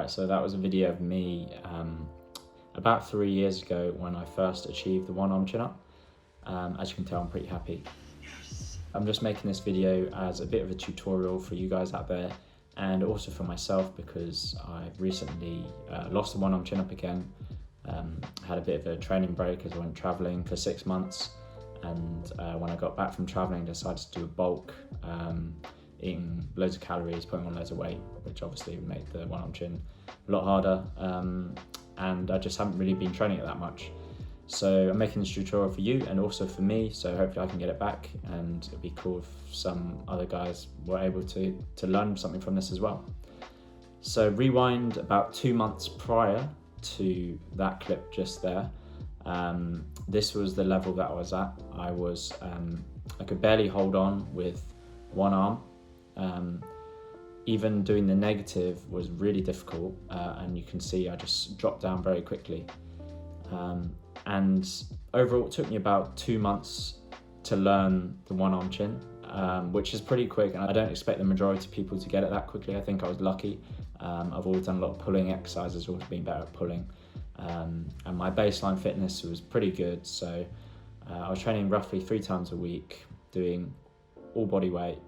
Right, so that was a video of me about 3 years ago when I first achieved the one arm chin up. As you can tell, I'm pretty happy. I'm just making this video as a bit of a tutorial for you guys out there, and also for myself, because I've recently lost the one arm chin up again. Had a bit of a training break as I went traveling for 6 months, and when I got back from traveling, decided to do a bulk, eating loads of calories, putting on loads of weight, which obviously made the one arm chin a lot harder, and I just haven't really been training it that much. So I'm making this tutorial for you and also for me, so hopefully I can get it back, and it'd be cool if some other guys were able to learn something from this as well. So rewind about 2 months prior to that clip just there. This was the level that I was at. I could barely hold on with one arm. Even doing the negative was really difficult, and you can see I just dropped down very quickly. And overall, it took me about 2 months to learn the one arm chin, which is pretty quick, and I don't expect the majority of people to get it that quickly. I think I was lucky. I've always done a lot of pulling exercises, always been better at pulling, and my baseline fitness was pretty good. So I was training roughly 3 times a week, doing all body weight.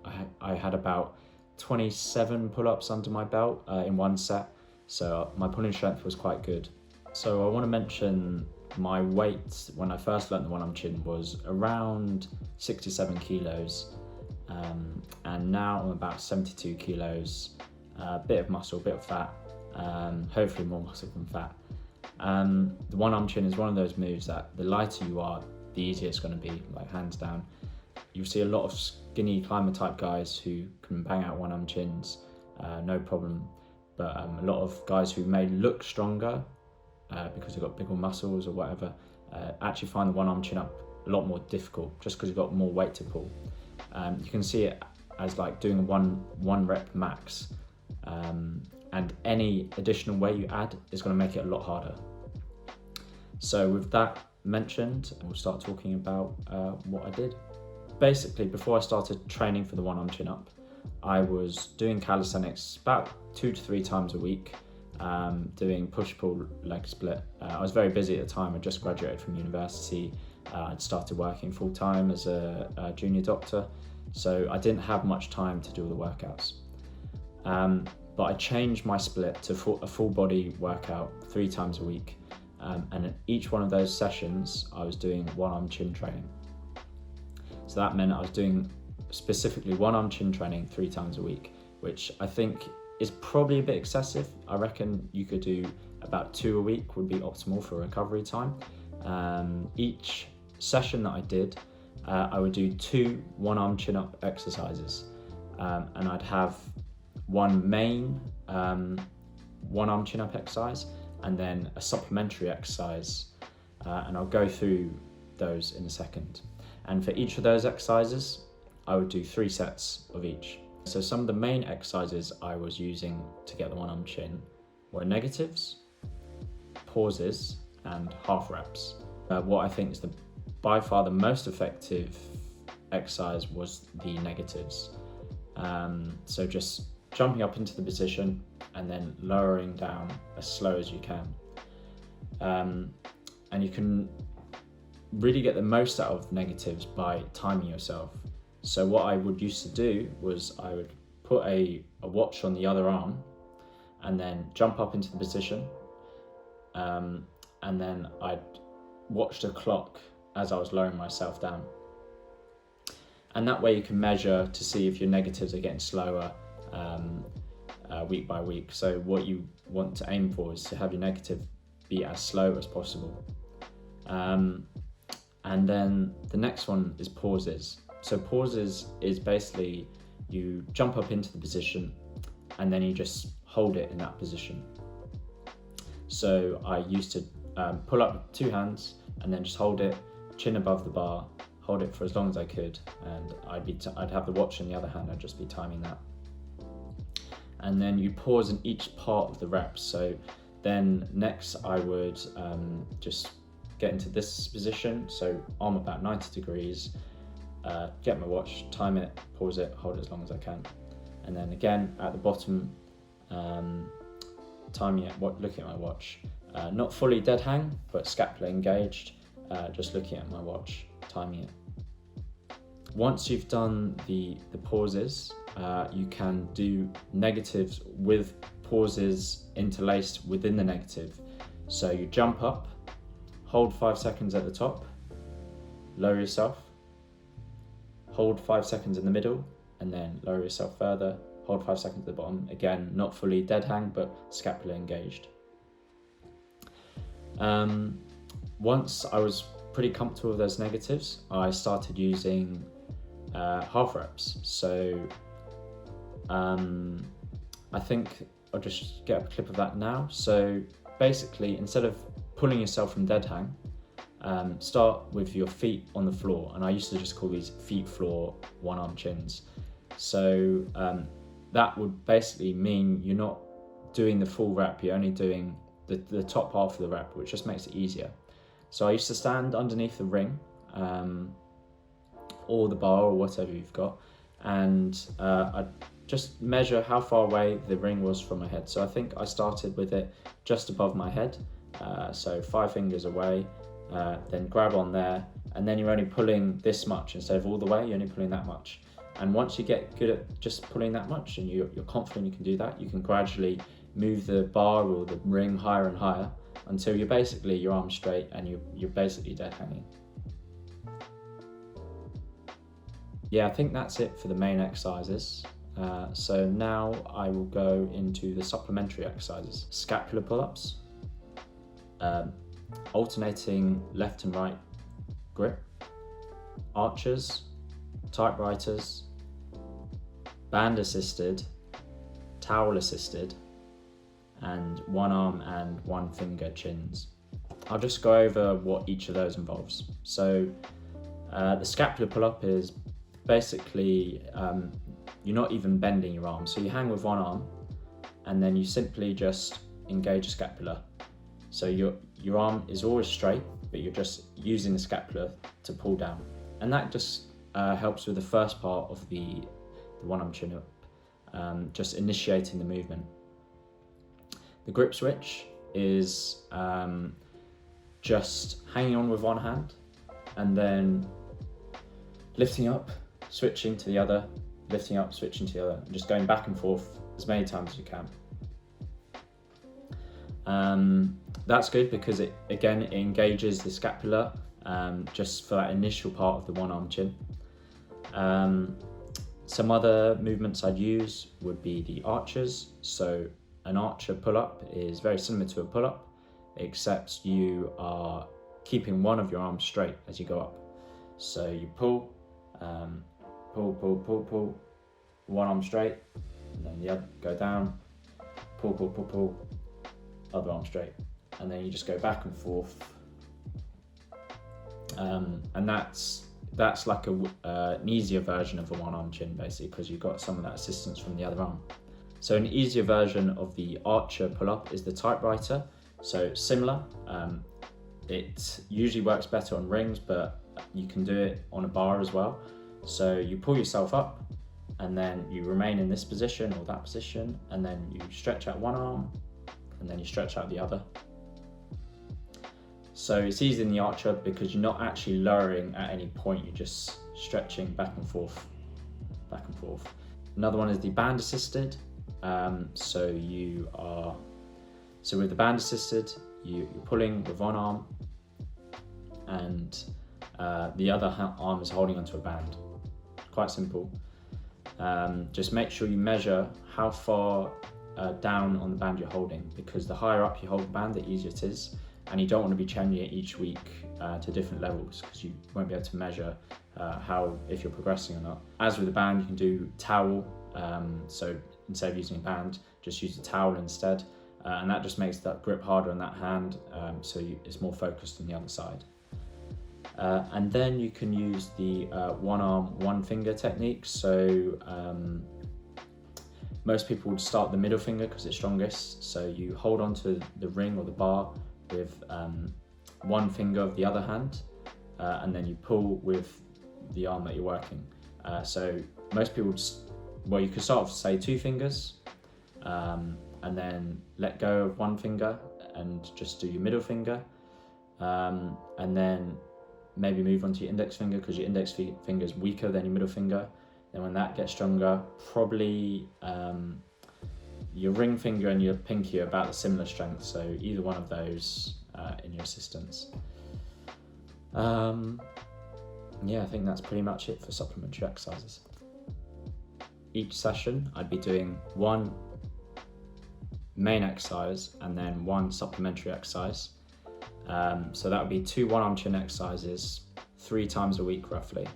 I had about 27 pull-ups under my belt in one set, so my pulling strength was quite good. So I want to mention my weight when I first learned the one arm chin was around 67 kilos, and now I'm about 72 kilos, a bit of muscle, a bit of fat, hopefully more muscle than fat. The one arm chin is one of those moves that the lighter you are, the easier it's going to be, like hands down. You'll see a lot of skinny climber type guys who can bang out one arm chins, no problem. But a lot of guys who may look stronger because they've got bigger muscles or whatever, actually find the one arm chin up a lot more difficult just because you've got more weight to pull. You can see it as like doing a one rep max, and any additional weight you add is going to make it a lot harder. So with that mentioned, we'll start talking about what I did. Basically, before I started training for the one arm chin up, I was doing calisthenics about 2 to 3 times a week, doing push-pull leg split. I was very busy at the time. I just graduated from university. I'd started working full-time as a junior doctor, so I didn't have much time to do all the workouts. But I changed my split to a full body workout 3 times a week, and in each one of those sessions I was doing one arm chin training. So that meant I was doing specifically one arm chin training 3 times a week, which I think is probably a bit excessive. I reckon you could do about 2 a week would be optimal for recovery time. Each session that I did, I would do 2 one arm chin up exercises, and I'd have one main one arm chin up exercise and then a supplementary exercise, and I'll go through those in a second. And for each of those exercises, I would do 3 sets of each. So some of the main exercises I was using to get the one arm chin were negatives, pauses, and half reps. What I think is by far the most effective exercise was the negatives. So just jumping up into the position and then lowering down as slow as you can. And you can really get the most out of negatives by timing yourself. So what I would used to do was I would put a watch on the other arm and then jump up into the position, and then I'd watch the clock as I was lowering myself down. And that way you can measure to see if your negatives are getting slower week by week. So what you want to aim for is to have your negative be as slow as possible. And then the next one is pauses. So pauses is basically you jump up into the position and then you just hold it in that position. So I used to pull up with 2 hands and then just hold it, chin above the bar, hold it for as long as I could, and I'd have the watch in the other hand. I'd just be timing that. And then you pause in each part of the reps. So then next I would just get into this position, so arm about 90 degrees, get my watch, time it, pause it, hold it as long as I can. And then again at the bottom, timing it, looking at my watch. Not fully dead hang, but scapula engaged, just looking at my watch, timing it. Once you've done the pauses, you can do negatives with pauses interlaced within the negative. So you jump up, hold 5 seconds at the top, lower yourself, hold 5 seconds in the middle, and then lower yourself further, hold 5 seconds at the bottom. Again, not fully dead hang, but scapula engaged. Once I was pretty comfortable with those negatives, I started using half reps. So I think I'll just get a clip of that now. So basically, instead of pulling yourself from dead hang, start with your feet on the floor. And I used to just call these feet floor one arm chins. So that would basically mean you're not doing the full rep, you're only doing the top half of the rep, which just makes it easier. So I used to stand underneath the ring, or the bar, or whatever you've got, and I'd just measure how far away the ring was from my head. So I think I started with it just above my head, so 5 fingers away, then grab on there, and then you're only pulling this much instead of all the way, you're only pulling that much. And once you get good at just pulling that much and you're confident you can do that, you can gradually move the bar or the ring higher and higher until you're basically your arms straight and you're basically dead hanging. Yeah, I think that's it for the main exercises. So now I will go into the supplementary exercises. Scapular pull-ups, alternating left and right grip, archers, typewriters, band assisted, towel assisted, and one arm and one finger chins. I'll just go over what each of those involves. So the scapular pull-up is basically you're not even bending your arm. So you hang with one arm and then you simply just engage the scapula. So your arm is always straight, but you're just using the scapula to pull down. And that just helps with the first part of the one arm chin up, just initiating the movement. The grip switch is just hanging on with one hand and then lifting up, switching to the other, lifting up, switching to the other, just going back and forth as many times as you can. That's good because it engages the scapula just for that initial part of the one arm chin. Some other movements I'd use would be the archers. So an archer pull-up is very similar to a pull-up, except you are keeping one of your arms straight as you go up. So you pull, pull, one arm straight, and then the other, go down, pull, other arm straight, and then you just go back and forth. And that's like an easier version of a one arm chin, basically, because you've got some of that assistance from the other arm. So an easier version of the archer pull-up is the typewriter. So similar, it usually works better on rings, but you can do it on a bar as well. So you pull yourself up and then you remain in this position or that position, and then you stretch out one arm and then you stretch out the other. So it's easy in the archer because you're not actually lowering at any point, you're just stretching back and forth. Another one is the band assisted. So with the band assisted, you're pulling with one arm and the other arm is holding onto a band. Quite simple. Just make sure you measure how far down on the band you're holding, because the higher up you hold the band, the easier it is. And you don't want to be changing it each week to different levels, because you won't be able to measure if you're progressing or not. As with the band, you can do towel. So instead of using a band, just use a towel instead. And that just makes that grip harder on that hand, so it's more focused on the other side. And then you can use the one arm, one finger technique. So most people would start the middle finger because it's strongest. So you hold onto the ring or the bar with one finger of the other hand, and then you pull with the arm that you're working. So most people, you could start off, say, 2 fingers, and and then let go of one finger and just do your middle finger, and then maybe move on to your index finger, because your index finger is weaker than your middle finger. Then when that gets stronger, probably your ring finger and your pinky are about the similar strength, so either one of those in your assistance. Yeah, I think that's pretty much it for supplementary exercises. Each session I'd be doing one main exercise and then one supplementary exercise. So that would be 2 one-arm chin exercises 3 times a week roughly.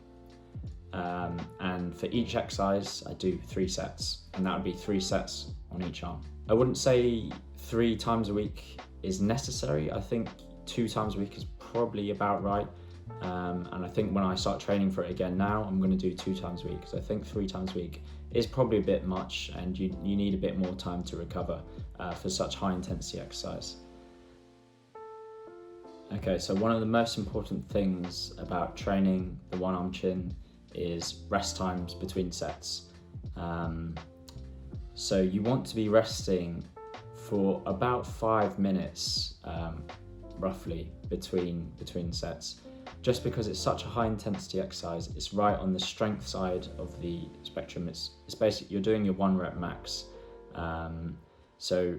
And for each exercise I do 3 sets, and that would be 3 sets on each arm. I wouldn't say 3 times a week is necessary. I think 2 times a week is probably about right. And I think when I start training for it again now, I'm going to do 2 times a week, because I think 3 times a week is probably a bit much, and you need a bit more time to recover for such high intensity exercise. Okay, so one of the most important things about training the one-arm chin is rest times between sets. So you want to be resting for about 5 minutes roughly between sets. Just because it's such a high intensity exercise, it's right on the strength side of the spectrum. It's basically, you're doing your 1 rep max. So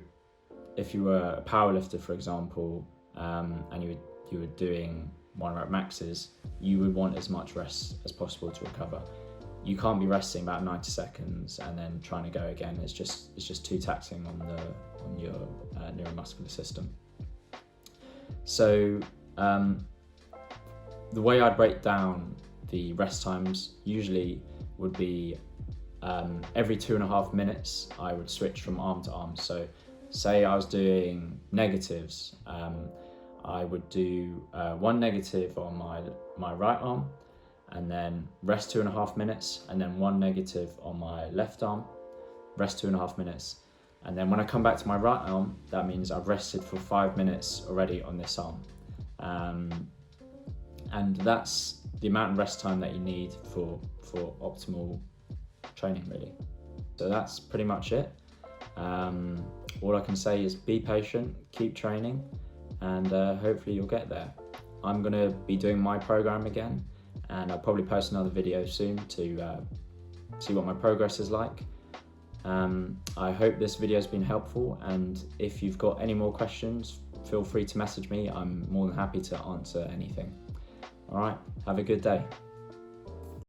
if you were a powerlifter, for example, and you were doing 1 rep maxes, you would want as much rest as possible to recover. You can't be resting about 90 seconds and then trying to go again. It's just too taxing on your neuromuscular system. So the way I'd break down the rest times usually would be every 2.5 minutes I would switch from arm to arm. So say I was doing negatives, I would do 1 negative on my right arm, and then rest 2.5 minutes, and then 1 negative on my left arm, rest 2.5 minutes. And then when I come back to my right arm, that means I've rested for 5 minutes already on this arm. And that's the amount of rest time that you need for optimal training, really. So that's pretty much it. All I can say is be patient, keep training, and hopefully you'll get there. I'm going to be doing my program again, and I'll probably post another video soon to see what my progress is like. I hope this video has been helpful, and if you've got any more questions, feel free to message me. I'm more than happy to answer anything. All right, have a good day.